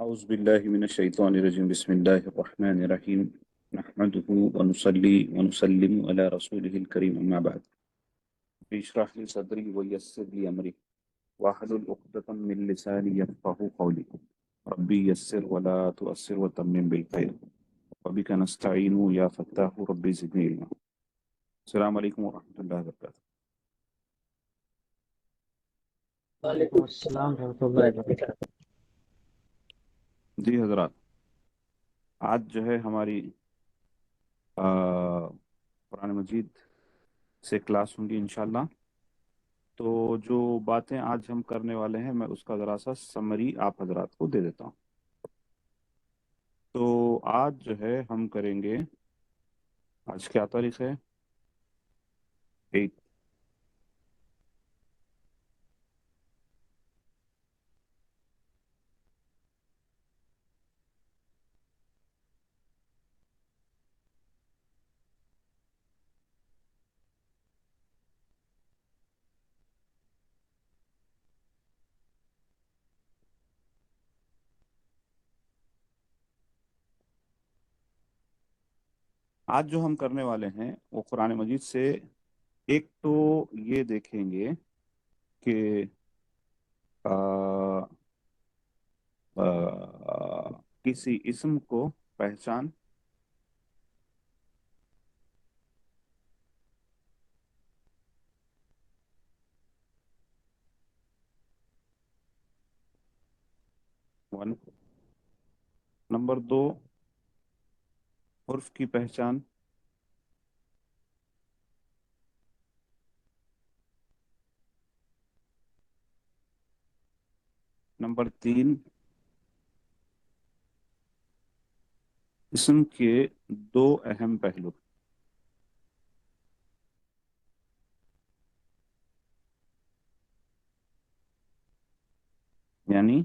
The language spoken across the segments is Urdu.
أعوذ بالله من الشيطان الرجيم بسم الله الرحمن الرحيم نحمده ونصلي ونسلم على رسوله الكريم أما بعد اشرح لي صدري ويسر لي أمري واحلل عقدة من لساني يفقهوا قولي ربي يسر ولا تؤسر وتمم بالخير وبك نستعين يا فتاح ربي زدني علما. السلام عليكم ورحمة الله وبركاته. وعلیکم السلام ورحمۃ اللہ وبرکاتہ۔ جی حضرات، آج جو ہے ہماری قرآن مجید سے کلاس ہوں گی انشاءاللہ۔ تو جو باتیں آج ہم کرنے والے ہیں میں اس کا ذرا سا سمری آپ حضرات کو دے دیتا ہوں۔ تو آج جو ہے ہم کریں گے، آج کیا تاریخ ہے؟ 8۔ آج جو ہم کرنے والے ہیں وہ قرآن مجید سے ایک تو یہ دیکھیں گے کہ آ، کسی اسم کو پہچان، ون، نمبر 2 حرف کی پہچان، نمبر 3 اسم کے 2 اہم پہلو، یعنی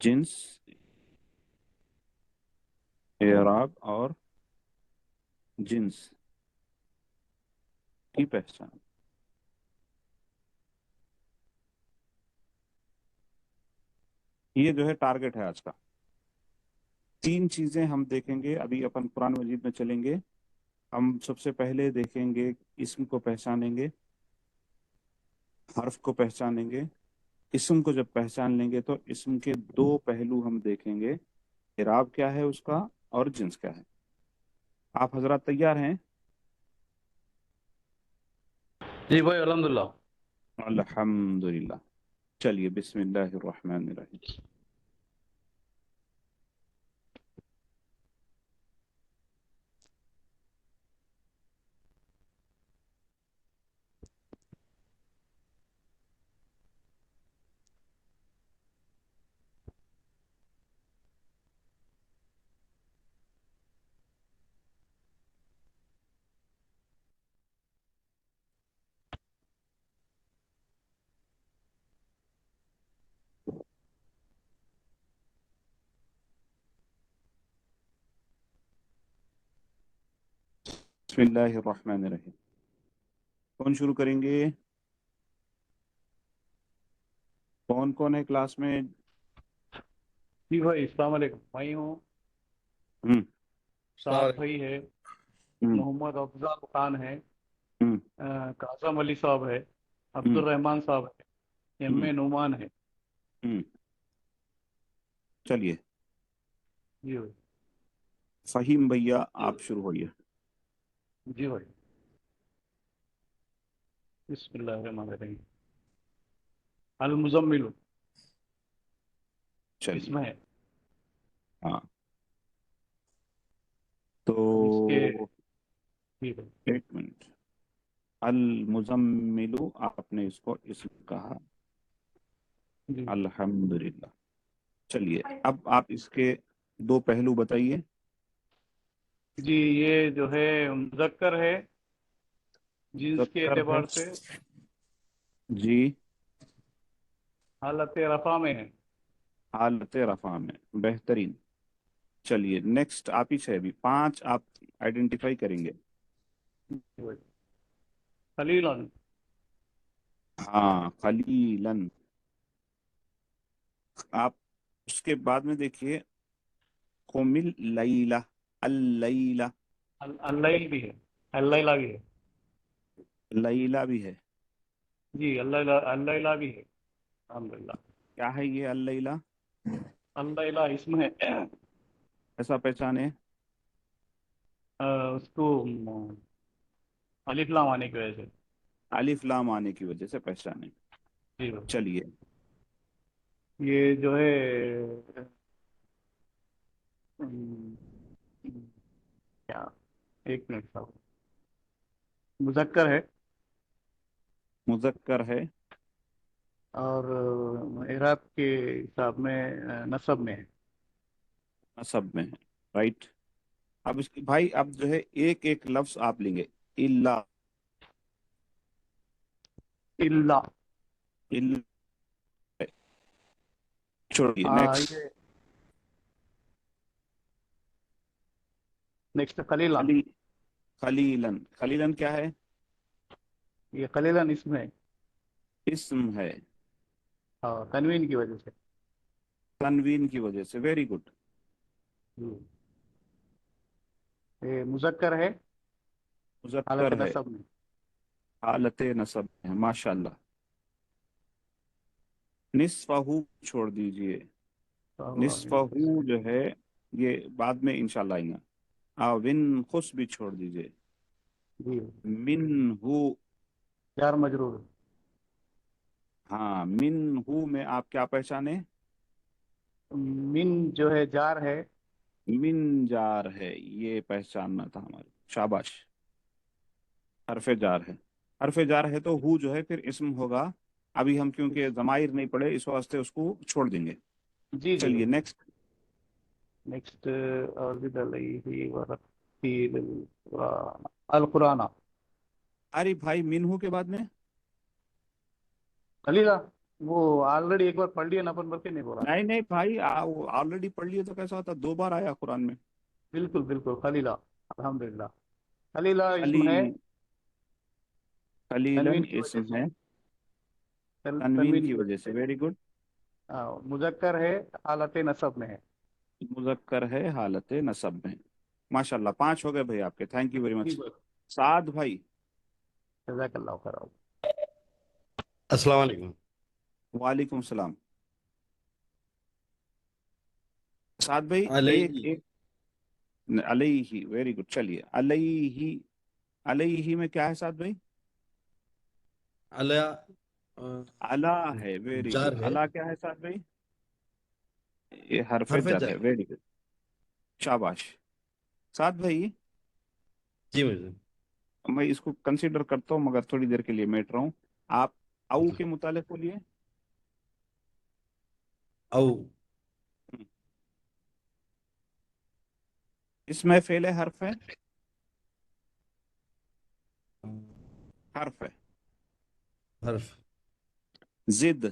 جنس، اعراب اور جنس کی پہچان۔ یہ جو ہے ٹارگٹ ہے آج کا۔ 3 چیزیں ہم دیکھیں گے، ابھی اپن قرآن مجید میں چلیں گے۔ ہم سب سے پہلے دیکھیں گے اسم کو پہچانیں گے، حرف کو پہچانیں گے۔ اسم کو جب پہچان لیں گے تو اسم کے 2 پہلو ہم دیکھیں گے، اعراب کیا ہے اس کا اور جنس کیا ہے۔ آپ حضرات تیار ہیں؟ جی بھائی الحمدللہ۔ الحمدللہ۔ چلیے بسم اللہ الرحمن الرحیم۔ بسم اللہ الرحمن الرحیم۔ کون شروع کریں گے؟ کون ہے کلاس میں؟ جی بھائی السلام علیکم، میں ہوں، ہم سعد بھائی ہے، ہم محمد افضل خان ہے، ہم قاسم علی صاحب ہے، عبد ہم الرحمان صاحب ہے، ایم اے نعمان ہے۔ ہم چلیے جی بھائی۔ فہیم بھیا آپ شروع ہوئیے۔ جی بھائی، بسم اللہ الرحمن الرحیم۔ المزمل چلیے اس میں ہے، ہاں تو اب اس کے جی بھائی۔ ایک منٹ، المزمل آپ نے اس کو اسم کہا، جی الحمدللہ۔ چلیے اب آپ اس کے 2 پہلو بتائیے۔ جی، یہ جو ہے مذکر ہے جنس کے مذکر ہے اعتبار سے، جی، حالت رفع میں ہے۔ حالت رفع میں، بہترین۔ چلیے نیکسٹ آپ ہی سے ابھی 5 آپ آئیڈینٹیفائی کریں گے۔ جی بھائی۔ خلیل ہاں قلیلن. آپ اس کے بعد میں دیکھیے قم اللیلہ. اللیلہ. اللیل بھی ہے، اللیلہ بھی ہے، لیلہ بھی ہے. جی اللیلہ، اللیلہ بھی ہے، الحمدللہ. کیا ہے یہ اللیلہ؟ اللیلہ اسم ہے، ایسا پہچانے. اس کو الف لام آنے کی وجہ سے. الف لام آنے کی وجہ سے پہچانے. جی چلیے. یہ جو ہے ام، کیا، ایک منٹ صاحب، مذکر ہے مذکر ہے. اور اعراب کے حساب میں نصب میں ہے. نصب میں ہے. رائٹ. اب اس کی بھائی اب جو ہے ایک ایک لفظ آپ لیں گے. اللہ. اللہ. اللہ. چھوڑیے نیکسٹ. یہ نیکسٹ خلیلہ. خلی خلیلن. خلیلن کیا ہے؟ یہ خلیلہ اسم ہے، اسم ہے. اور تنوین کی وجہ سے. تنوین کی وجہ سے. Very good. جی. یہ مذکر ہے حالت مذکر ہے نصب میں. حالت نصب ہے. ماشاء اللہ. نصفہو چھوڑ دیجئے. نصفہو جو ہے یہ بعد میں انشاءاللہ آئیں گا. ون خس بھی چھوڑ دیجئے. جی منہو. جار مجرور. ہاں منہو میں آپ کیا پہچانے؟ من جو ہے جار ہے. من جار ہے. یہ پہچاننا تھا ہمارے. شاباش. حرف جار ہے. حرف جار ہے تو ہو جو ہے پھر اسم ہوگا. ابھی ہم کیونکہ ضمائر نہیں پڑھے اس واسطے اس کو چھوڑ دیں گے. جی جی چلیے نیکسٹ. نیکسٹ. اور بھی علیہ ورتیل القرآن. القرآن. ارے بھائی منہو کے بعد میں خلیلہ وہ آلریڈی ایک بار پڑھ لیا نا اپن، بل کے نہیں بولا. نہیں نہیں بھائی آلریڈی پڑھ لیے تو کیسا ہوتا؟ دو بار آیا قرآن میں. بالکل بالکل خلیلہ. الحمدللہ. خلیلہ علی. اسم ہے خلیلن تنوین کی وجہ اسم سے. ہے تنوین تنوین کی کی وجہ وجہ سے. سے. Very good. مذکر ہے حالت نصب میں ہے. مذکر ہے حالت نصب میں. ماشاءاللہ 5 ہو گئے بھائی آپ کے. تھینک یو ویری جی مچ. بس. سعد بھائی. جزاک اللہ خیر. السلام علیکم. وعلیکم السلام. سعد بھائی ایک علیہ. ایک. علیہ. Very good. چلیے علیہ. علیہ میں کیا ہے سعد بھائی؟ علیہ علا ہے. ویری جار گڈ. ہے، علا کیا ہے سعد بھائی؟ یہ حرف حرف جر جر. ہے. Very good. شاباش. سعد بھائی جی مجھے. میں اس کو کنسیڈر کرتا ہوں مگر تھوڑی دیر کے لیے میٹ رہا ہوں. آپ او کے متعلق بولیے. او اس میں فعل ہے حرف ہے؟ حرف ہے. حرف. زد.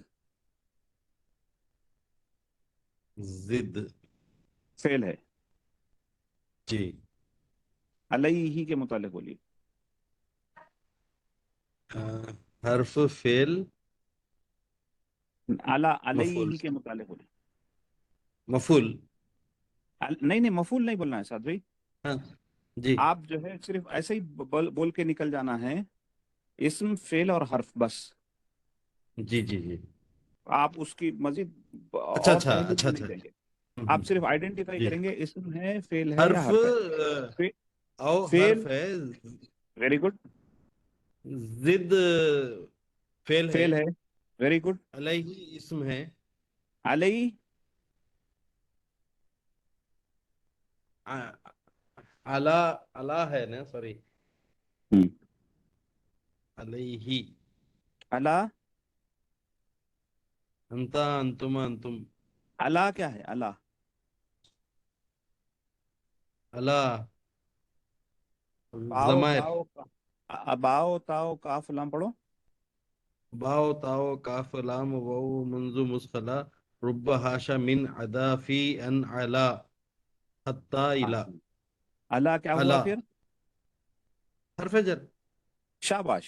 زد. فعل ہے. جی. علیہ کے متعلق بولیے. حرف فعل علا مفعول. علیہ کے متعلق بولیے. مفعول. نہیں نہیں مفعول نہیں بولنا ہے سعد بھائی. ہاں جی آپ جو ہے صرف ایسے ہی بول کے نکل جانا ہے. اسم فعل اور حرف بس. جی جی جی. آپ اس کی مزید اچھا اور اچھا پہلو اچھا بھی نہیں اچھا. دیں گے. آپ صرف آئیڈینٹیفائی جی. کریں گے اسم ہے فعل ہے یا حرف حرف ہے. او فعل. حرف ہے. Very good. زد فعل ہے. فعل ہے. Very good. علیہ اسم ہے. علیہ. علا علا ہے نا، سوری. ہم. علیہ. علا. انتا انتما انتم. علا کیا ہے؟ علا. علا باؤ ضمائر. تاؤ باؤ تاؤ کاف لام پڑھو. باؤ تاؤ کاف لام واو منذ مسخلا رب حاشا من عدا فی ان علا حتی الا. علا کیا ہوا علا پھر؟ حرف جر. شاباش.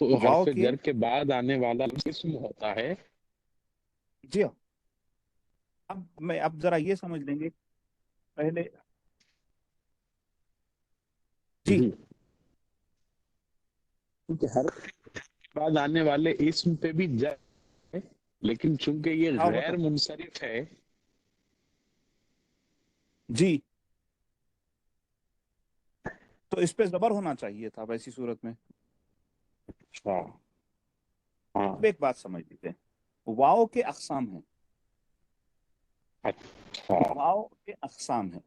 تو واو حرف کے جر کے بعد آنے والا اسم ہوتا ہے. جی ہاں، اب ذرا یہ سمجھ لیں گے پہلے. جی ہوں. کیونکہ ہر بعد آنے والے اسم پہ بھی جر ہے، لیکن چونکہ یہ ہاں غیر منصرف ہے. جی، تو اس پہ زبر ہونا چاہیے تھا ویسی صورت میں. ہاں ہاں. اب ایک بات سمجھ لیتے ہیں، واو کے اقسام ہیں. اچھا. واو کے اقسام ہیں.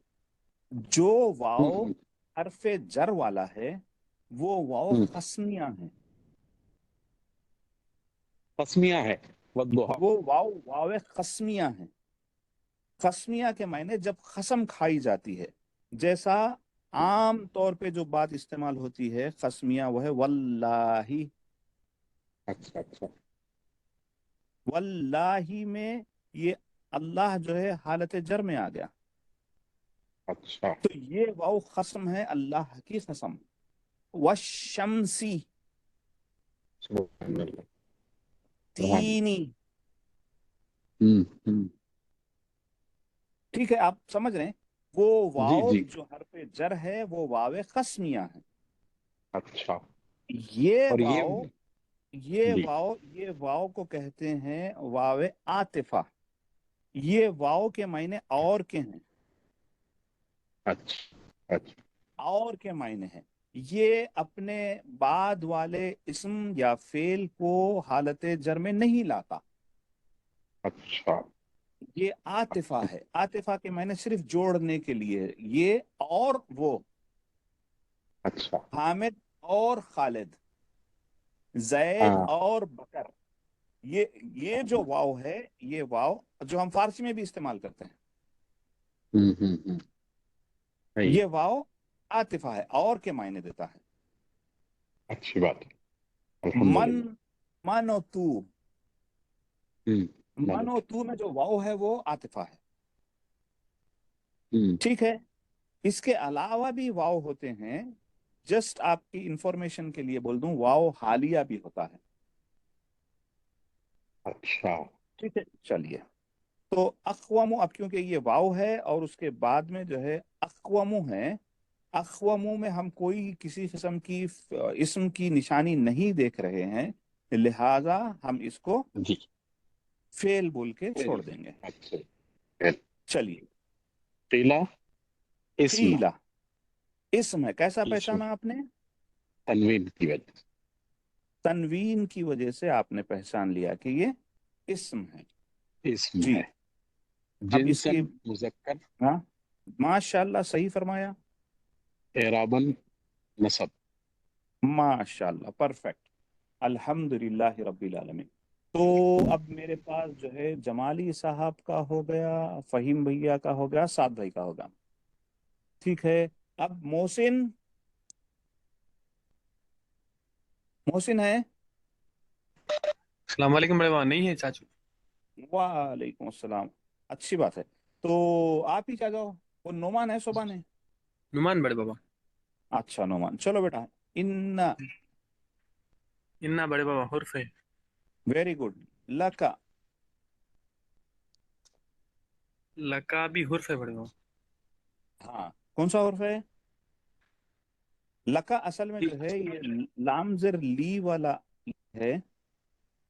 جو واو ہوں حرف جر والا ہے وہ واو ہوں. قسمیہ ہیں. تسمیہ ہے والضحیٰ. وہ واو قسمیہ ہیں. قسمیہ کے معنی جب قسم کھائی جاتی ہے، جیسا عام طور پہ جو بات استعمال ہوتی ہے قسمیہ، وہ ہے واللہ. اچھا اچھا. واللہ میں یہ اللہ جو ہے حالت جر میں آ گیا، اچھا. تو یہ واو قسم ہے، اللہ کی قسم. والشمسی، سبحان اللہ. سبحان اللہ. تینی. ہوں. ٹھیک ہے، آپ سمجھ رہے ہیں. وہ جی واو جی. جو حرف جر ہے وہ واو قسمیہ ہے. اچھا. یہ اور واو یہ جی. واو یہ واو کو کہتے ہیں واو عاطفہ. یہ واو کے معنی اور کے ہیں، اچھا اچھا. اور کے معنی ہیں. یہ اپنے بعد والے اسم یا فعل کو حالت جر میں نہیں لاتا. اچھا. یہ عاطفہ ہے. عاطفہ کے معنی صرف جوڑنے کے لیے ہے. یہ اور وہ، اچھا. حامد اور خالد، زید ہاں. اور بکر. یہ جو واو ہے، یہ واو جو ہم فارسی میں بھی استعمال کرتے ہیں، ہوں. صحیح. یہ واو عاطفہ ہے، اور کے معنی دیتا ہے. اچھی بات ہے. من الحمدللہ. من و تو، ہوں. من و تو میں جو واو ہے وہ عاطفہ ہے. ہوں. ٹھیک ہے، اس کے علاوہ بھی واو ہوتے ہیں. جسٹ آپ کی انفارمیشن کے لیے بول دوں، واو حالیہ بھی ہوتا ہے. اچھا. ٹھیک ہے، چلیے. تو اقوامو، اب کیونکہ یہ واو ہے اور اس کے بعد میں جو ہے اقوامو ہے، اقوامو میں ہم کوئی کسی قسم کی اسم کی نشانی نہیں دیکھ رہے ہیں، لہذا ہم اس کو جی. فعل بول کے چھوڑ دیں گے. اچھا. چلیے. قیلا اسم. فیلا اسم ہے. کیسا اسم پہچانا آپ نے؟ تنوین کی وجہ سے. تنوین کی وجہ سے آپ نے پہچان لیا کہ یہ اسم ہے. اسم جی، ہے. اب اس کی، جنسن مذکر. ہاں ماشاء اللہ صحیح فرمایا. اعرابن نصب. ماشاء اللہ، پرفیکٹ. الحمد للہ رب العالمین. تو اب میرے پاس جو ہے جمالی صاحب کا ہو گیا، فہیم بھیا کا ہو گیا، سعد بھائی کا ہوگا. ٹھیک ہے، اب محسن ہے. السلام علیکم بڑے بابا. نہیں ہے چاچو. وعلیکم السلام. اچھی بات ہے. تو آپ ہی کیا جاؤ، وہ نعمان ہے صبح ہے. نعمان بڑے بابا. اچھا نعمان، چلو بیٹا. ان، انا بڑے بابا حرف ہے. Very good. لکا، لکا بھی حرف ہے بڑے بابا. ہاں کون سا حرف ہے؟ لکا اصل میں جو ہے یہ لام زر لی والا ہے.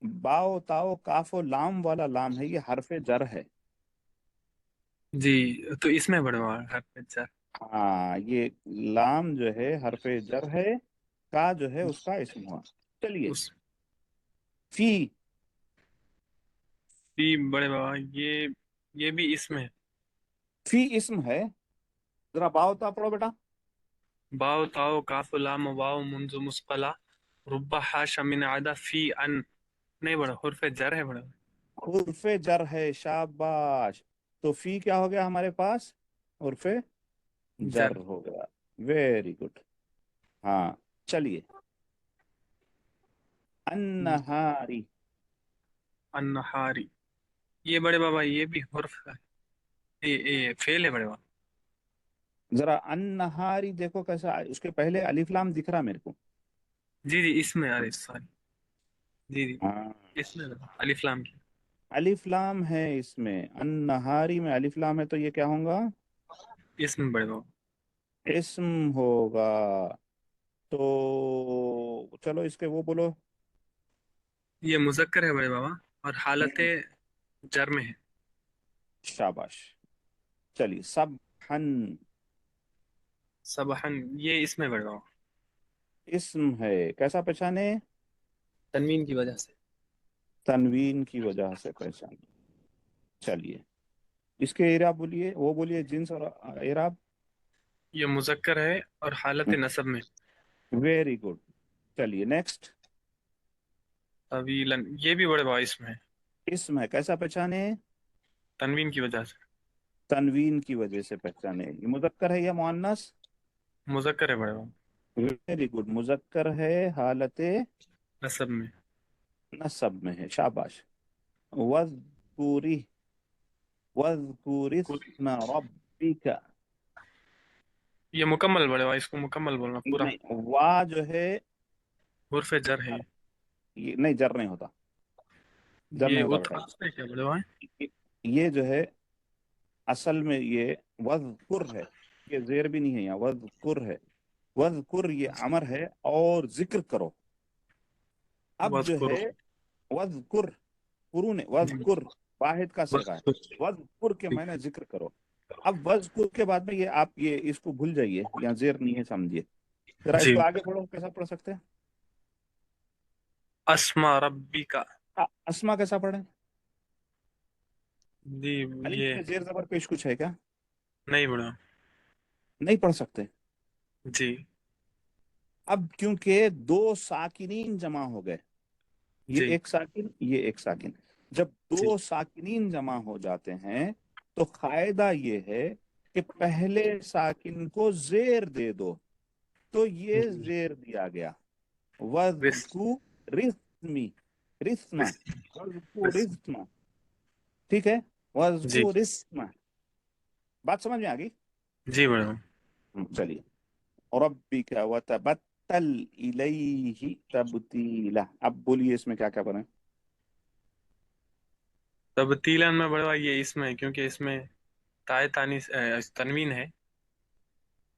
باؤ تاؤ کاف و لام والا لام ہے، یہ حرف جر ہے. جی تو اس میں بڑے بابا حرف جر. ہاں، یہ لام جو ہے حرف جر ہے، کا جو ہے اس کا اسم ہوا. چلیے. اس فی، بھی بڑے بابا یہ بھی اسم ہے. فی اسم ہے. ذرا باؤ تا پڑھو بیٹا. باؤ تاؤ کاف لام واو منذ مسقلہ رب حاش من عدا فی ان. نہیں بڑا حرف جر ہے بڑا. حرف جر ہے، شاباش. تو فی کیا ہو گیا ہمارے پاس؟ حرف جر. جر ہو گیا. Very good. ہاں چلیے. النہاری، النہاری یہ بڑے بابا یہ بھی حرف ہے. یہ فعل ہے بڑے بابا. ذرا النہاری دیکھو کیسا، اس کے پہلے الف لام دکھ رہا میرے کو. جی جی اس میں الف سوری جی جی ہاں اس میں الف لام کی الف لام ہے اس میں، النہاری میں الف لام ہے تو یہ کیا ہوگا؟ اس میں بڑے بابا اسم ہوگا۔ تو چلو اس کے وہ بولو۔ یہ مذکر ہے بڑے بابا اور حالت جر میں ہے شاباش، چلیے سبحن سبحن یہ اس میں بڑے بابا اسم ہے، کیسا پہچانے؟ تنوین کی وجہ سے تنوین کی وجہ سے پہچانے۔ چلیے اس کے اعراب بولیے، وہ بولیے جنس اور اعراب۔ یہ مذکر ہے اور حالت نصب میں ویری گڈ، چلیے نیکسٹ۔ طویلاً یہ بھی بڑے بابا اس میں ہے اسم ہے، کیسا پہچانے؟ تنوین کی وجہ سے تنوین کی وجہ سے پہچانے۔ یہ مذکر ہے یا مؤنث؟ مذکر ہے بڑے بابا ویری گڈ، مذکر ہے، حالت نصب میں نصب میں ہے، شاباش۔ وَاذْكُرِ وَاذْكُرِ اسْمَ رَبِّكَ، یہ مکمل بڑے بابا اس کو مکمل بولنا پورا نہیں وا جو ہے حرف جر ہے یہ نہیں، جر نہیں ہوتا، جر نہیں یہ ہوتا اترا بیٹا۔ اس میں کیا بڑے بابا یہ جو ہے اصل میں یہ وَذْكُر ہے، یہ زیر بھی نہیں ہے یہاں، وَذْكُر ہے۔ وَذْكُر یہ امر ہے اور ذکر کرو۔ اب جو وَاذْكُرُ ہے وَذْكُر قرون وَذْكُر واحد کا صیغہ ہے، وَذْكُر کے معنی ذکر کرو۔ اب وَذْكُر کے بعد میں یہ آپ یہ اس کو بھول جائیے، یہاں زیر نہیں ہے سمجھیے، ذرا اس جی کو آگے پڑھو، کیسا پڑھ سکتے ہیں؟ اسما ربی کا اسما کیسا پڑھیں؟ جی الف یہ میں زیر زبر پیش کچھ ہے کیا؟ نہیں بڑا نہیں پڑھ سکتے۔ جی اب کیونکہ دو ساکنین جمع ہو گئے، یہ جی ایک ساکن یہ ایک ساکن، جب جی دو ساکنین جمع ہو جاتے ہیں تو قاعدہ یہ ہے کہ پہلے ساکن کو زیر دے دو، تو یہ جی زیر دیا گیا، رس وَذْكُ رِسْمِ رِسْمَ وَذْكُ رس رِسْمَ، ٹھیک ہے، جی وَذْكُ رِسْمَ، بات سمجھ میں آ گئی؟ جی بڑا چلیے، رَبِّكَ وَتَبَتَّلْ إِلَيْهِ تَبْتِيلًا، اب بولیے اس میں کیا کیا بنے؟ تبتیلاً میں بڑا یہ اس میں کیونکہ اس میں تائے تانیس تنوین ہے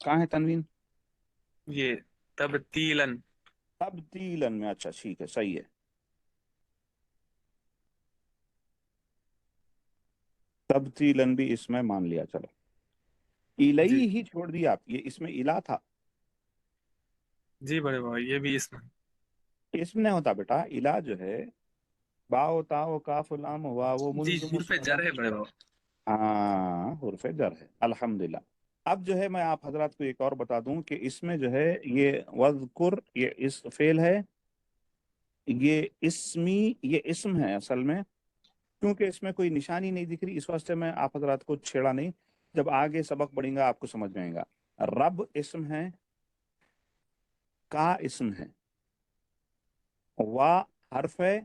کہاں ہے تنوین؟ یہ تبتیلاً تبدیلاً میں، اچھا ٹھیک ہے، صحیح ہے، تبدیلاً بھی اس میں مان لیا، چلو جی الہی ہی چھوڑ دیا آپ، یہ اس میں الہ تھا، جی بڑے بابا یہ بھی اس میں اس میں نہیں ہوتا بیٹا، الہ جو ہے باؤ تاؤ کاف لام واو جی منز حرف مسکلہ، جر ہے بڑے بابا ہاں حرف جر ہے، الحمدللہ۔ اب جو ہے میں آپ حضرات کو ایک اور بتا دوں کہ اس میں جو ہے یہ وذکر، یہ اس فعل ہے، یہ اسمی، یہ اسم ہے اصل میں، کیونکہ اس میں کوئی نشانی نہیں دکھ رہی، اس واسطے میں آپ حضرات کو چھیڑا نہیں، جب آگے سبق پڑھیں گا آپ کو سمجھ میں آئے گا۔ رب اسم ہے، کا اسم ہے، وا حرف ہے،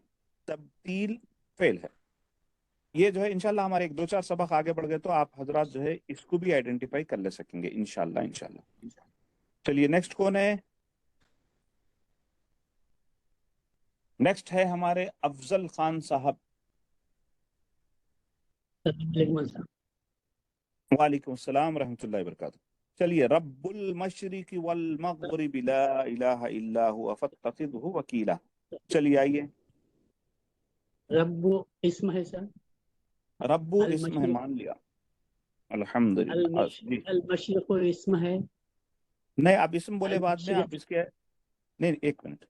تبدیل فعل ہے۔ یہ جو ہے انشاءاللہ ہمارے ایک دو چار سبق آگے بڑھ گئے تو آپ حضرات جو ہے اس کو بھی آئیڈینٹیفائی کر لے سکیں گے انشاءاللہ۔ چلیے نیکسٹ کون ہے؟ نیکسٹ ہے ہمارے افضل خان صاحب۔ وعلیکم السلام ورحمۃ اللہ وبرکاتہ۔ چلیے، رب المشرق والمغرب لا الہ الا هو فاتخذہ وکیلا، چلیے آئیے۔ رب اسم ہے سر، ربو اسم ہے، المشرق مان لیا، الحمدللہ جی۔ المشرق اسم ہے، نہیں آپ اسم بولے بعد میں، آپ المشرق اس کے نہیں ایک منٹ،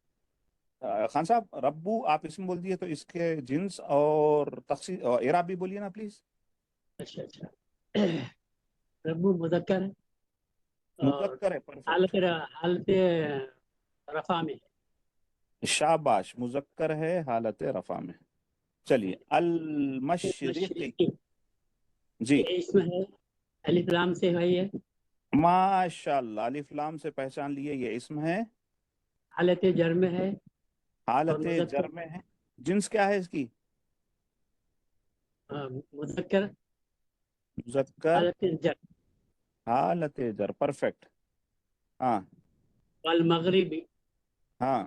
خان صاحب ربو آپ اسم بول دیے تو اس کے جنس اور تخصیص اور اعراب بھی بولیے نا پلیز۔ اچھا اچھا، رب مذکر ہے اور مذکر ہے، پرفیکٹ، حالت رفع میں ہے، شاباش، مذکر ہے حالت رفع میں۔ چلیے المشرقی، مشرقی جی یہ اسم ہے، الف لام سے ہے، یہ ماشاءاللہ، الف لام سے پہچان لیے، یہ اسم ہے، حالت جر میں ہے اور حالت مذکر جر میں ہے، جنس کیا ہے اس کی؟ مذکر مذکر حالت جر، حالت جر، پرفیکٹ، ہاں والمغربی ہاں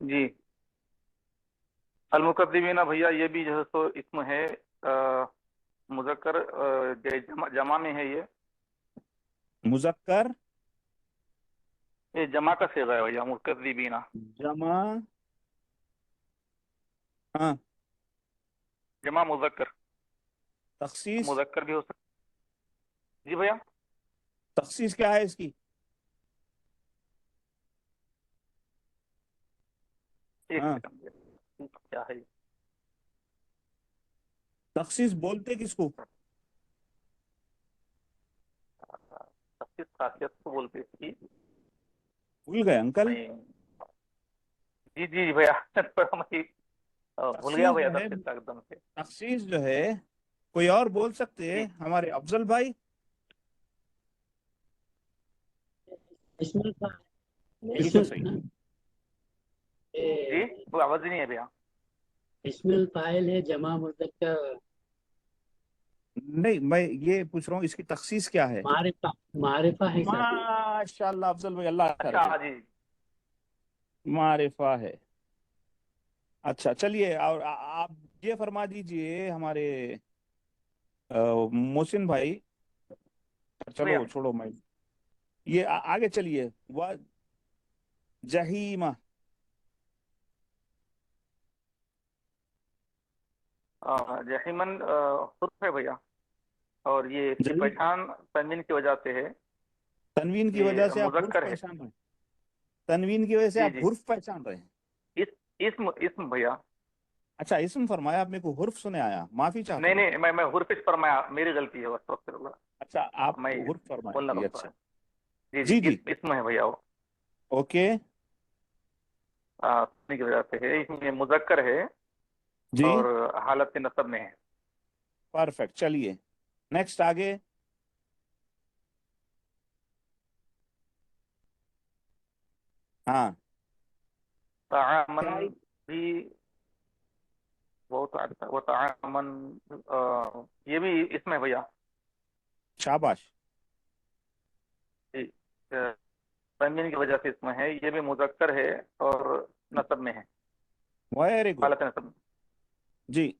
جی المکذبین بھیا یہ بھی جو ہے سو اسم ہے مذکر جمع میں ہے، مذکر یہ جمع کا صیغہ ہے بھیا مکذبین. جمع، ہاں جمع مذکر، تخصیص، مذکر بھی ہو سکتا. جی بھیا تخصیص کیا ہے اس کی؟ ایک ہاں سیکنڈ کیا ہے تخصیص بولتے کس کو؟ تخصیص خاصیت کو بولتے اس کی. بھول گئے انکل؟ میں جی جی بھیا تھوڑا میں بھول گیا تخصیص بھیا جو ہے، تفصیل ایک دم سے. تخصیص جو ہے کوئی اور بول سکتے ہیں؟ جی ہمارے افضل بھائی. اسم الفاعل بالکل صحیح. جی وہ آواز ہی نہیں ہے بھیا. اسم الفاعل ہے جمع مذکر نہیں، میں یہ پوچھ رہا ہوں اس کی تخصیص کیا ہے؟ معرفہ ہے سر. ماشاء اللہ افضل بھائی، اللہ خیر اچھا کرے. جی معرفہ ہے. اچھا چلیے، اور آپ یہ فرما دیجئے ہمارے محسن بھائی. بھیا چلو چھوڑو، میں یہ آگے چلیے. جہیمہ، جہیمن حرف ہے بھیا، اور یہ اس کی جہیم پہچان تنوین کی وجہ سے ہے. تنوین کی وجہ یہ سے آپ حرف مذکر ہے. پہچان رہے ہیں. تنوین کی وجہ سے جی آپ جی حرف پہچان رہے ہیں. اسم بھیا. اچھا اسم فرمایا آپ نے، کو حرف سنے آیا، معافی چاہتا نہیں ہوں. نہیں میں حرف فرمایا، میری غلطی ہے بس وقت اللہ. اچھا آپ میں کو حرف فرمایا، بولنا جی بنتا اچھا. ہے. جی جی جی جی اسم ہے بھیا وہ اوکے سننے کی وجہ سے ہے. اس میں مذکر ہے جی اور حالت نصب میں ہے. پرفیکٹ. چلیے نیکسٹ آگے. ہاں تعامن کیا ہے؟ بھی وہ تعامن یہ بھی اسم ہے بھیا. شاباش. جی تنوین کی وجہ سے اسم ہے. یہ بھی مذکر ہے اور نصب میں ہے، ویری گڈ. حالت نصب میں. جی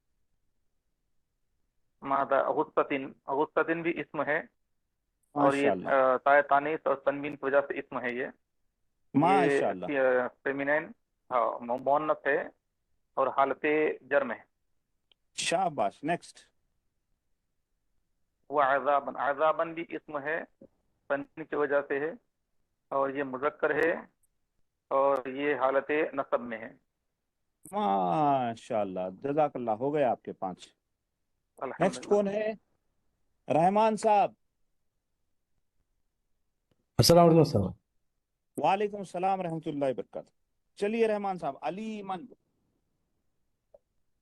مادہ غصتن بھی اسم ہے، اور ماشاء یہ اللہ تائے تانیث اور تنوین کی وجہ سے اسم ہے. ماشاء اللہ. یہ فیمینین مؤنث ہے اور حالت جر میں ہے. شاباش. نیکسٹ. وہ عذابن بھی اسم ہے، تنوین کی وجہ سے ہے، اور یہ مذکر ہے اور یہ حالت نصب میں ہے. ماشاء اللہ، جزاک اللہ. ہو گئے آپ کے 5. نیکسٹ الحمدللہ. کون ہے؟ رحمان صاحب. السلام علیکم السلام. وعلیکم السلام رحمۃ اللہ وبرکاتہ. چلیے رحمان صاحب. علیمن.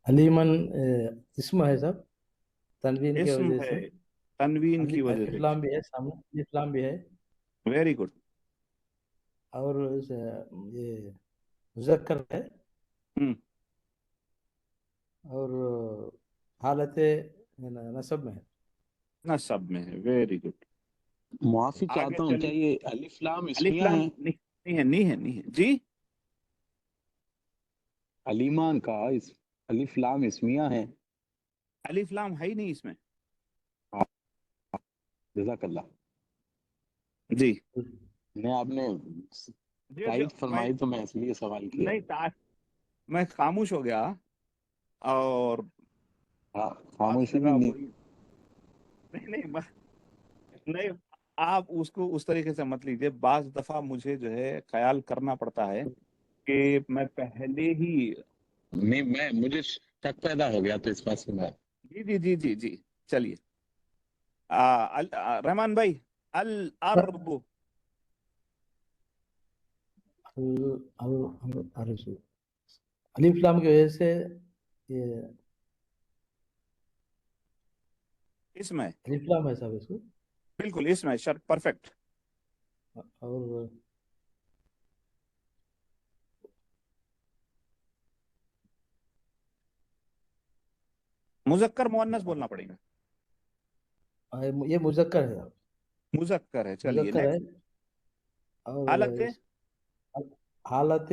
علیمن اسم ہے صاحب، تنوین کی اسم وجہ سے. ہے، تنوین کی وجہ الف سے. لام بھی ہے سامنے، الف لام بھی ہے. Very good. اور یہ مذکر ہے اور حالت نصب میں ہے. نصب میں ہے. Very good. معافی آگے چاہتا ہوں، کیا چلیے. یہ الف لام الف اسمیہ لام ہیں؟ نہیں ہے، نہیں ہے، نہیں ہے. جی علیمان کا الف لام اسمیہ ہیں؟ الف لام ہے ہی نہیں اس میں. جزاک اللہ. جی میں آپ نے جی تائید میں فرمائی تو میں اس لیے سوال کیا. نہیں میں خاموش ہو گیا اور ہاں بات خاموشی بھی لگا نہیں. وہی. نہیں آپ اس کو اس طریقے سے مت لیجیے. بعض دفعہ مجھے جو ہے خیال کرنا پڑتا ہے کہ میں پہلے ہی. نہیں مجھے شک پیدا ہو گیا تو اس بات سے میں. جی جی جی جی جی چلیے. رحمان بھائی. الارض. الف لام کی وجہ سے یہ اسم ہے. الف لام ہے صاحب اس کو. بالکل اسم ہے. شرط پرفیکٹ. اور مذکر مؤنث بولنا پڑے گا. یہ مذکر ہے. مذکر ہے. چلیے مذکر ہے نیکسٹ. اور حالت حالت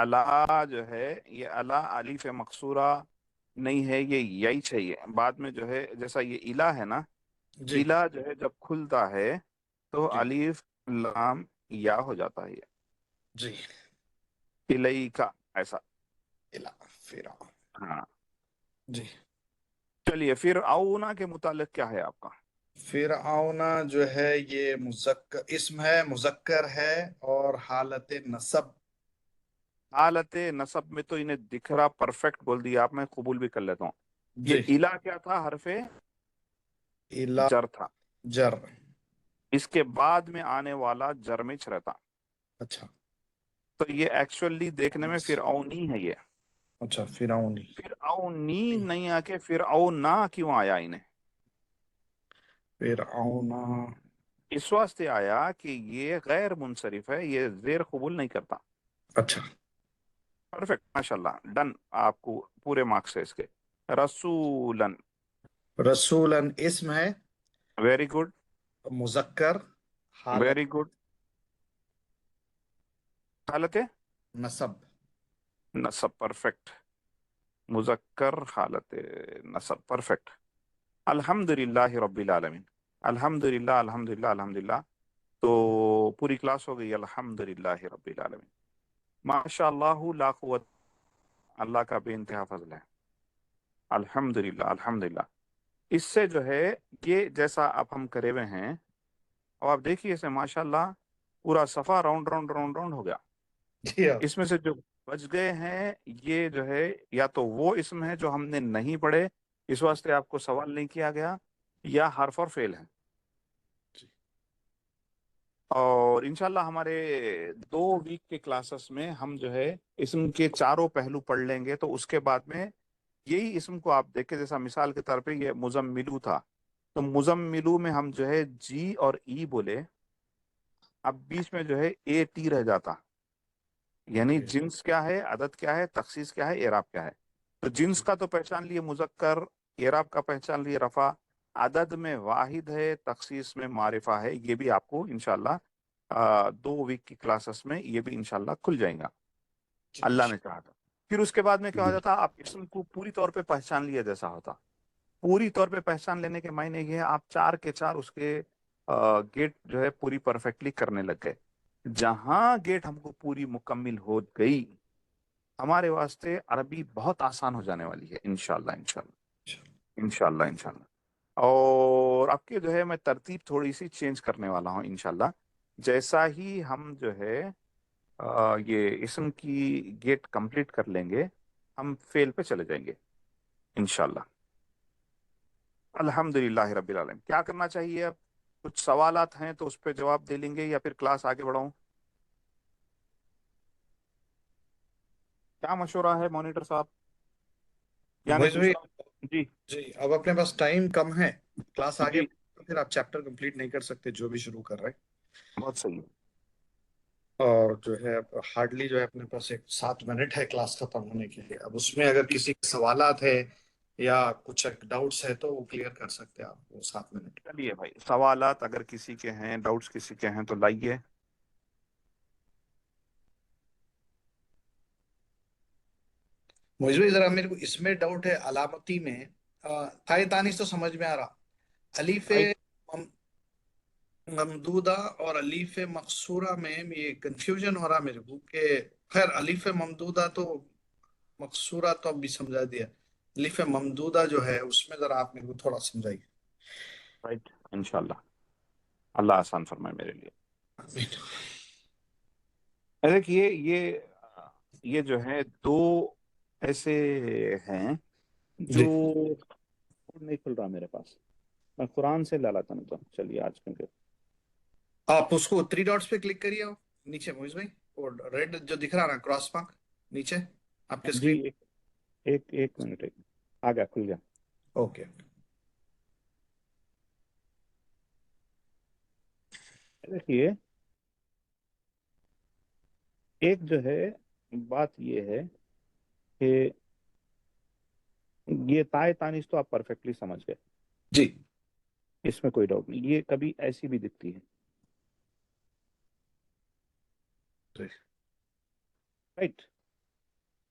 الا جو ہے یہ الا الف مقصورہ نہیں ہے، یہ یہی چاہیے بعد میں جو ہے، جیسا یہ الا ہے نا، جی الا جو ہے جب کھلتا ہے تو جی الف لام یا ہو جاتا ہے، جی الی کا ایسا. الا فرا ہاں جی. چلیے پھر اونا کے متعلق کیا ہے آپ کا؟ فرعون جو ہے یہ مذکر اسم ہے، مذکر ہے اور حالت نصب. حالت نصب میں تو انہیں دکھ رہا پرفیکٹ بول دیا آپ، میں قبول بھی کر لیتا ہوں. جی یہ الا کیا تھا؟ حرف الا جر تھا، جر. اس کے بعد میں آنے والا جر میں رہتا، اچھا تو یہ ایکچولی دیکھنے میں فرعونی ہے. یہ اچھا فرعونی. فرعونی نہیں آ کے فرعونا کیوں آیا انہیں؟ فرعون اس واسطے آیا کہ یہ غیر منصرف ہے، یہ زیر قبول نہیں کرتا. اچھا پرفیکٹ، ماشاءاللہ، ڈن. آپ کو پورے مارکس ہے اس کے. رسولن، رسولن اسم ہے، ویری گڈ، مذکر، حالت ویری گڈ. حالت نصب. نصب، پرفیکٹ. مذکر حالت نصب، پرفیکٹ. الحمد للہ رب العالمین. الحمد للہ، الحمد للہ، الحمد للہ. تو پوری کلاس ہو گئی. الحمد للہ رب العالمین. ماشاء اللہ، لا قوت، اللہ کا بے انتہا فضل ہے. الحمد للہ، الحمد للہ. اس سے جو ہے یہ جیسا اب ہم کرے ہوئے ہیں، اور آپ دیکھیے اسے ماشاء اللہ پورا صفحہ راؤنڈ راؤنڈ راؤنڈ راؤنڈ ہو گیا. جی ہاں. اس میں سے جو بچ گئے ہیں یہ جو ہے یا تو وہ اسم ہے جو ہم نے نہیں پڑھے اس واسطے آپ کو سوال نہیں کیا گیا، یا حرف اور فعل ہیں. اور انشاءاللہ ہمارے 2 ویک کے کلاسز میں ہم جو ہے اسم کے چاروں پہلو پڑھ لیں گے. تو اس کے بعد میں یہی اسم کو آپ دیکھیں، جیسا مثال کے طور پہ یہ مزملو تھا، تو مزملو میں ہم جو ہے جی اور ای بولے، اب بیچ میں جو ہے اے ٹی رہ جاتا، یعنی جنس کیا ہے، عدد کیا ہے، تخصیص کیا ہے، اعراب کیا ہے. تو جنس کا تو پہچان لیے مذکر، اعراب کا پہچان لیے رفع، عدد میں واحد ہے، تخصیص میں معرفہ ہے. یہ بھی آپ کو انشاءاللہ 2 ویک کی کلاسز میں یہ بھی انشاءاللہ کھل جائیں گا، اللہ نے چاہا تو. پھر اس کے بعد میں کیا ہو جاتا، آپ اسم کو پوری طور پہ پہچان لیے جیسا ہوتا. پوری طور پہ پہچان لینے کے معنی یہ ہے آپ 4 کے 4 اس کے گیٹ جو ہے پوری پرفیکٹلی کرنے لگ گئے. جہاں گیٹ ہم کو پوری مکمل ہو گئی، ہمارے واسطے عربی بہت آسان ہو جانے والی ہے انشاءاللہ، انشاءاللہ، انشاءاللہ، انشاءاللہ. اور اب کے جو ہے میں ترتیب تھوڑی سی چینج کرنے والا ہوں انشاءاللہ. جیسا ہی ہم جو ہے یہ اسم کی گیٹ کمپلیٹ کر لیں گے، ہم فیل پہ چلے جائیں گے انشاءاللہ. الحمدللہ رب العالمین. کیا کرنا چاہیے اب؟ کچھ سوالات ہیں تو اس پہ جواب دے لیں گے یا پھر کلاس آگے بڑھاؤں؟ کیا مشورہ ہے مانیٹر صاحب؟ یا میں مویز بھائی، جی جی اب اپنے پاس ٹائم کم ہے، کلاس آگے جی، پھر آپ چیپٹر کمپلیٹ نہیں کر سکتے جو بھی شروع کر رہے. بہت صحیح. اور جو ہے ہارڈلی جو ہے اپنے پاس 7 منٹ ہے کلاس ختم ہونے کے لیے. اب اس میں اگر کسی کے سوالات ہے یا کچھ ڈاؤٹس ہے تو وہ کلیئر کر سکتے ہیں آپ وہ 7 منٹ. چلیے بھائی، سوالات اگر کسی کے ہیں، ڈاؤٹس کسی کے ہیں تو لائیے. مویز بھائی ذرا میرے کو اس میں ڈاؤٹ ہے، علامتی میں تائے تانیث تو سمجھ میں آ رہا، الف رائٹ. ممدودہ اور الف مقصورہ میں یہ کنفیوژن ہو رہا میرے کو کہ خیر الف ممدودہ تو مقصورہ تو اب بھی سمجھا دیا، الف ممدودہ جو ہے اس میں ذرا آپ میرے کو تھوڑا سمجھائیے. رائٹ، انشاءاللہ اللہ آسان فرمائے میرے لیے. آمین. دیکھیے یہ جو ہے 2 ایسے ہیں جو جی نہیں کھل رہا میرے پاس، میں قرآن سے لا لاتا ہوں. چلیے آج کل کے آپ اس کو 3 ڈاٹس پہ کلک کریے نیچے مویز بھائی، اور ریڈ جو دکھ رہا نا کراس مارک نیچے آپ کے جی، اسکرین. ایک منٹ، آ گیا، کھل گیا. اوکے. دیکھیے ایک جو ہے بات یہ ہے کہ یہ تائے تانیث تو آپ پرفیکٹلی سمجھ گئے، جی اس میں کوئی ڈاؤٹ نہیں. یہ کبھی ایسی بھی دکھتی ہے، رائٹ.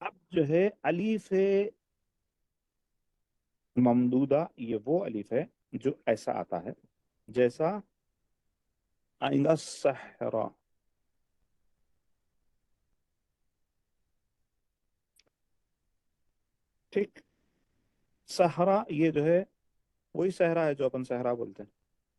اب جو ہے الف ممدودہ یہ وہ الف ہے جو ایسا آتا ہے جیسا آئندہ صحرا. ٹھیک. صحرا یہ جو ہے وہی صحرا ہے جو اپن صحرا بولتے ہیں.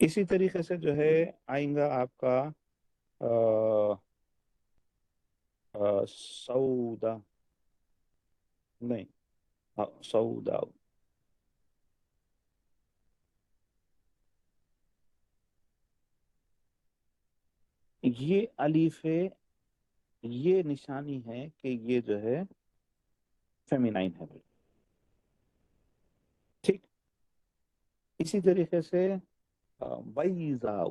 اسی طریقے سے جو ہے آئیں گا آپ کا سودا نہیں سودا. یہ الف ہے یہ نشانی ہے کہ یہ جو ہے فیمینائن ہے. ٹھیک. اسی طریقے سے بیضاء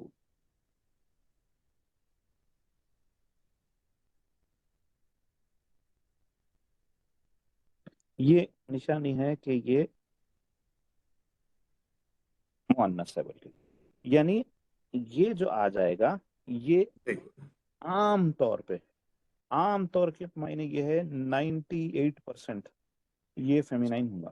یہ نشانی ہے کہ یہ مؤنث ہے بلکہ یعنی یہ جو آ جائے گا یہ عام طور کے معنی یہ ہے 98% یہ فیمینائن ہوگا.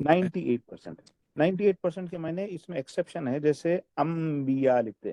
98% کے معنی اس میں ایکسیپشن ہے جیسے انبیاء لکھتے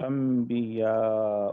انبیاء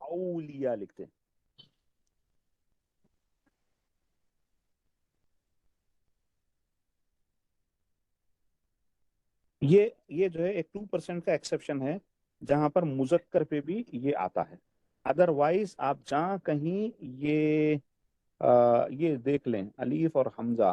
اولیاء لکھتے. یہ جو ہے ایک 2% کا ایکسیپشن ہے جہاں پر مذکر پہ بھی یہ آتا ہے. ادروائز آپ جہاں کہیں یہ دیکھ لیں الف اور حمزہ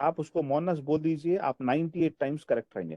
آپ اس کو مؤنث بول دیجئے آپ 98 ٹائمز کریکٹ رہیں گے.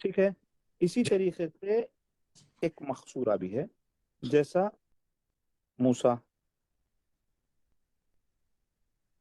ٹھیک ہے. اسی طریقے سے ایک مخصورہ بھی ہے جیسا موسیٰ.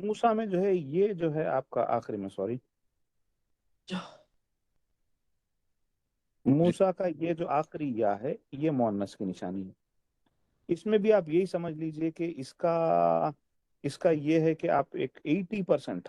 موسیٰ میں جو ہے یہ جو ہے آپ کا آخری میں سوری موسیٰ کا یہ جو آخری یا ہے یہ مؤنث کی نشانی ہے. اس میں بھی آپ یہی سمجھ لیجئے کہ اس کا یہ ہے کہ آپ ایک 80%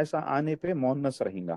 ایسا آنے پہ مؤنث رہیں گا.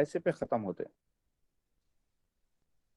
ایسے پہ ختم ہوتے ہیں.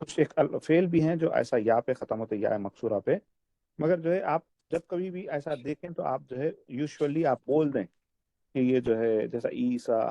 کچھ ایک فعل بھی ہیں جو ایسا یا پہ ختم ہوتے یا مقصورہ پہ. مگر جو ہے آپ جب کبھی بھی ایسا دیکھیں تو آپ جو ہے یوزلی آپ بول دیں کہ یہ جو ہے جیسا عیسیٰ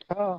تھا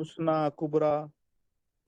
حسنہ کبریٰ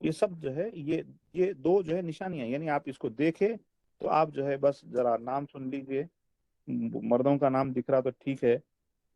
یہ سب جو ہے یہ دو جو ہے نشانیاں یعنی آپ اس کو دیکھیں تو آپ جو ہے بس ذرا نام سن لیجئے مردوں کا نام دکھ رہا تو ٹھیک ہے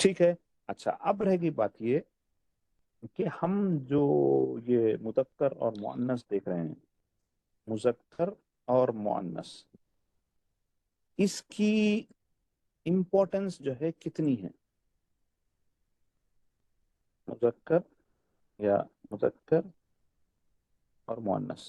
ٹھیک ہے. اچھا اب رہ گئی بات یہ کہ ہم جو یہ مذکر اور مؤنث دیکھ رہے ہیں مذکر اور مؤنث اس کی امپورٹنس جو ہے کتنی ہے. مذکر یا مذکر اور مؤنث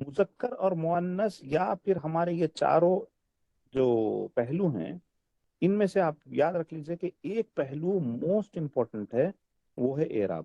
مذکر اور مؤنث یا پھر ہمارے یہ چاروں جو پہلو ہیں ان میں سے آپ یاد رکھ لیجئے کہ ایک پہلو موسٹ امپورٹنٹ ہے وہ ہے اعراب.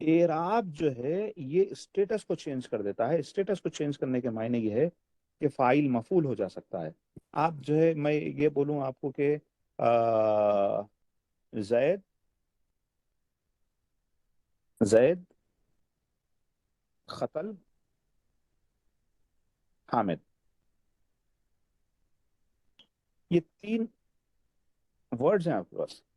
اعراب جو ہے یہ اسٹیٹس کو چینج کر دیتا ہے. اسٹیٹس کو چینج کرنے کے معنی یہ ہے کہ فاعل مفعول ہو جا سکتا ہے. آپ جو ہے میں یہ بولوں آپ کو کہ زید قتل حامد یہ 3 ورڈز ہیں آپ کے پاس.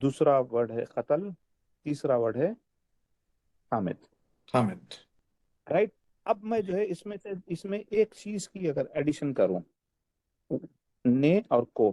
دوسرا ورڈ ہے قتل تیسرا ورڈ ہے حامد. حامد رائٹ. اب میں جو ہے اس میں ایک چیز کی اگر ایڈیشن کروں نے اور کو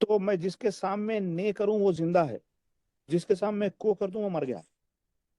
تو میں جس کے سامنے نے کروں وہ زندہ ہے جس کے سامنے کو کر دوں وہ مر گیا.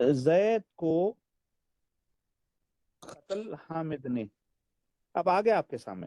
زید کو قتل حامد نے اب آگے آپ کے سامنے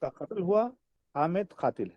کا قتل ہوا حامد قاتل ہے.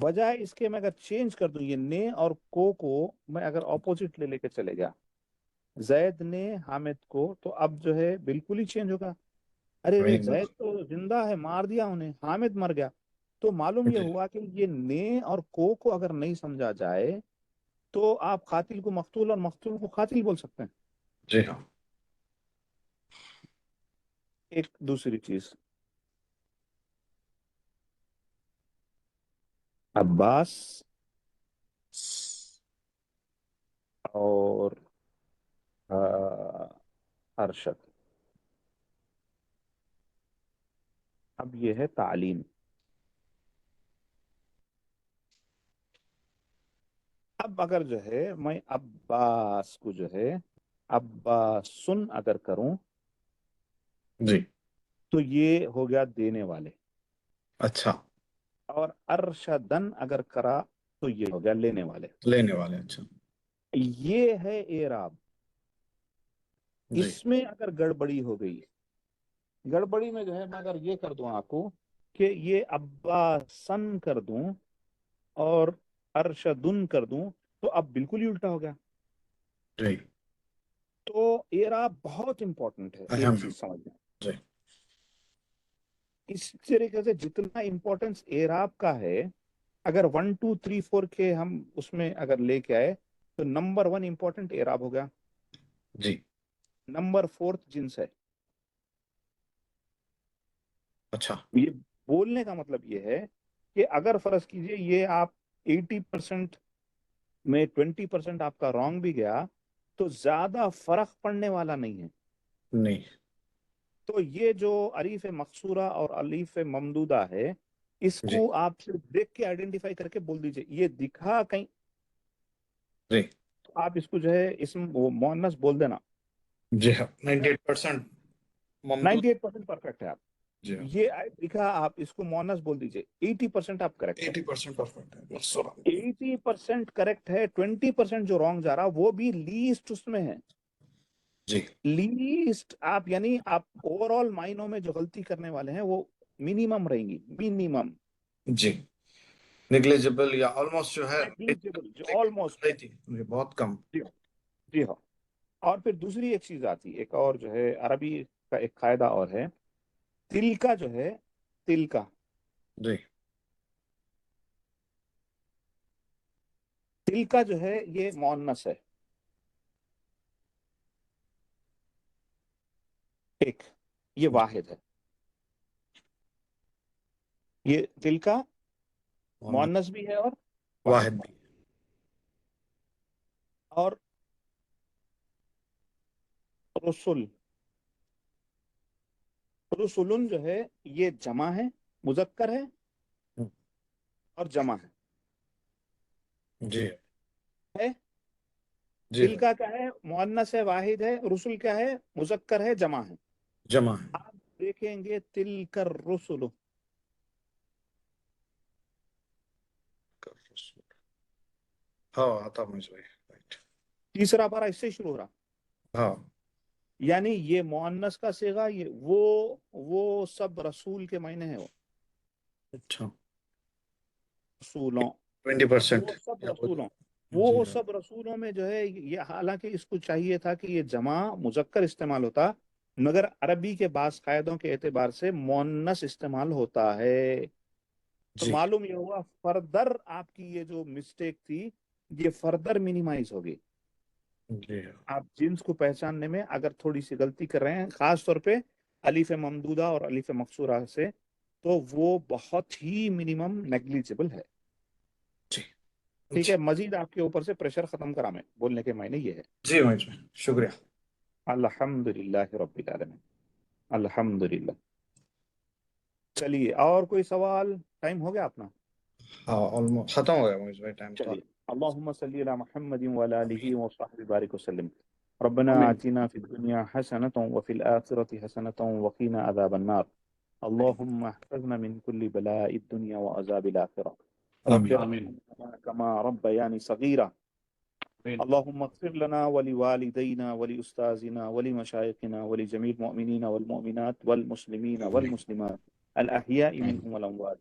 بجائے اس کے میں اگر چینج کر دوں یہ نے اور کو میں اگر چینج کر دوں یہ نے اور کو میں اگر اپوزٹ لے کے چلے گیا زید نے حامد کو تو اب جو ہے بالکل ہی چینج ہوگا. ارے زید تو زندہ ہے مار دیا انہیں حامد مر گیا. تو معلوم یہ ہوا کہ یہ نے اور کو اگر نہیں سمجھا جائے تو آپ قاتل کو مقتول اور مقتول کو قاتل بول سکتے ہیں. جی ہاں. ایک دوسری چیز عباس اور ارشد اب یہ ہے تعلیم. اب اگر جو ہے میں عباس کو جو ہے عباسن اگر کروں جی تو یہ ہو گیا دینے والے. اچھا اور ارشدن اگر کرا تو یہ ہو گیا لینے والے. لینے والے. اچھا یہ ہے اعراب. جی اس میں اگر گڑبڑی ہو گئی گڑبڑی میں جو ہے میں اگر یہ کر دوں آپ کو کہ یہ عباسن کر دوں اور ارشدن کر دوں تو اب بالکل ہی الٹا ہو گیا. جی تو اعراب بہت امپورٹنٹ ہے ایک اہم. چیز سمجھنا. جی اس طریقے سے جتنا امپورٹنس اعراب کا ہے اگر 1 2 3 4 کے ہم اس میں اگر لے کے آئے تو نمبر 1 امپورٹنٹ اعراب ہو گیا. جی نمبر 4 جنس ہے. اچھا یہ بولنے کا مطلب یہ ہے کہ اگر فرض کیجئے یہ آپ 80% میں 20% آپ کا رانگ بھی گیا تو زیادہ فرق پڑنے والا نہیں ہے. نہیں. تو یہ جو الف مقصورہ اور الف ممدودہ ہے اس جی کو آپ صرف دیکھ کے آئیڈینٹیفائی کر کے بول دیجئے یہ دکھا کہیں جی تو آپ اس کو جو ہے اسم وہ مؤنث بول دینا. جی ہاں. 98% ممدود. 98% پرفیکٹ ہے آپ. جی ہاں. یہ دکھا آپ اس کو مؤنث بول دیجئے 80% آپ کریکٹ ہے. 80% پرفیکٹ ہے. مقصورہ. 80% کریکٹ ہے. 20% جو رانگ جا رہا وہ بھی لیسٹ اس میں ہے. جی لیسٹ آپ یعنی آپ اوور آل معنوں میں جو غلطی کرنے والے ہیں وہ منیمم رہیں گی. منیمم جی نیگلیجبل یا آلموسٹ جو ہے نیگلیجبل جو آلموسٹ. یہ بہت کم. جی ہاں. اور پھر دوسری ایک چیز آتی ایک اور جو ہے عربی کا ایک قاعدہ اور ہے تل کا جو ہے تل کا جی تل کا جو ہے یہ مؤنث ہے. ایک یہ واحد ہے. یہ تل کا مؤنث بھی ہے اور واحد بھی. اور رسول رسولن جو ہے یہ جمع ہے مذکر ہے اور جمع ہے. جی ہے جی تل کا کیا ہے مؤنث ہے واحد ہے. رسول کیا ہے مذکر ہے جمع ہے. جمع ہے. آپ دیکھیں گے تل کر رسول ہاں آتا مجھے. تیسرا پارا اس سے شروع ہو رہا. ہاں یعنی یہ مؤنث کا صیغہ یہ وہ سب رسول کے معنی ہے. وہ اچھا رسولوں 20% وہ سب یا رسولوں جی وہ ہاں. سب رسولوں میں جو ہے یہ حالانکہ اس کو چاہیے تھا کہ یہ جمع مذکر استعمال ہوتا مگر عربی کے بعض قاعدوں کے اعتبار سے مؤنث استعمال ہوتا ہے. تو جی معلوم یہ ہوا فردر آپ کی یہ جو مسٹیک تھی یہ فردر منیمائز ہوگی. جی ہاں. آپ جنس کو پہچاننے میں اگر تھوڑی سی غلطی کر رہے ہیں خاص طور پہ الف ممدودہ اور الف مقصورہ سے تو وہ بہت ہی منیمم نیگلیجبل ہے. جی ٹھیک ہے. مزید آپ کے اوپر سے پریشر ختم کرا میں بولنے کے معنی یہ ہے. جی مجھے شکریہ. الحمدللہ رب العالمین. الحمدللہ. چلیے اور کوئی سوال. ٹائم ہو گیا اپنا. ہاں آلموسٹ ختم ہو گیا مجھے بھائی ٹائم. چلیے اللهم صل على محمد وعلى آله وصحبه بارك وسلم. ربنا آمين. آتنا في الدنيا حسنة وفي الآخرة حسنة وقنا عذاب النار. اللهم احفظنا من كل بلاء الدنيا وعذاب الآخرة. رب آمين. ارحمنا كما ربياني صغيرا. اللهم اغفر لنا ولوالدينا ولأستاذنا ولمشايخنا ولجميع المؤمنين والمؤمنات والمسلمين والمسلمات الأحياء منهم والأموات.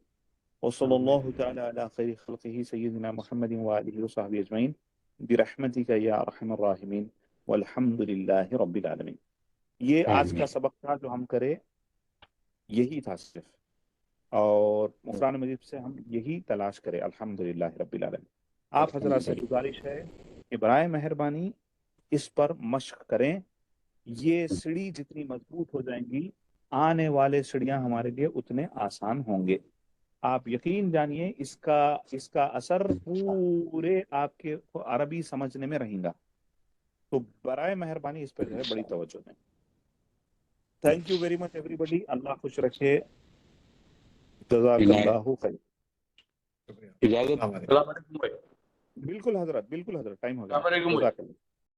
وصلی اللہ تعالی علی خیر خلقہ سیدنا محمد وآلہ وصحبہ اجمعین برحمتک یا ارحم الراحمین والحمد للہ رب العالمین۔ یہ آج کا سبق تھا جو ہم کرے، یہی تھا صرف، اور قرآن مجید سے ہم یہی تلاش کرے الحمدللہ رب العالمین۔ آپ حضرات سے گزارش ہے کہ برائے مہربانی اس پر مشق کریں، یہ سیڑھی جتنی مضبوط ہو جائیں گی آنے والے سیڑھیاں ہمارے لیے اتنے آسان ہوں گے۔ آپ یقین جانیے اس کا اثر پورے آپ کے عربی سمجھنے میں رہیں گا، تو برائے مہربانی اس پہ جو ہے بڑی توجہ دیں۔ Thank you very much everybody, اللہ خوش رکھے، جزاک اللہ خیر۔ اجازت۔ السلام علیکم بھائی۔ بالکل حضرت، بالکل حضرت، ٹائم ہو گیا، السلام علیکم بھائی۔ جزاک اللہ۔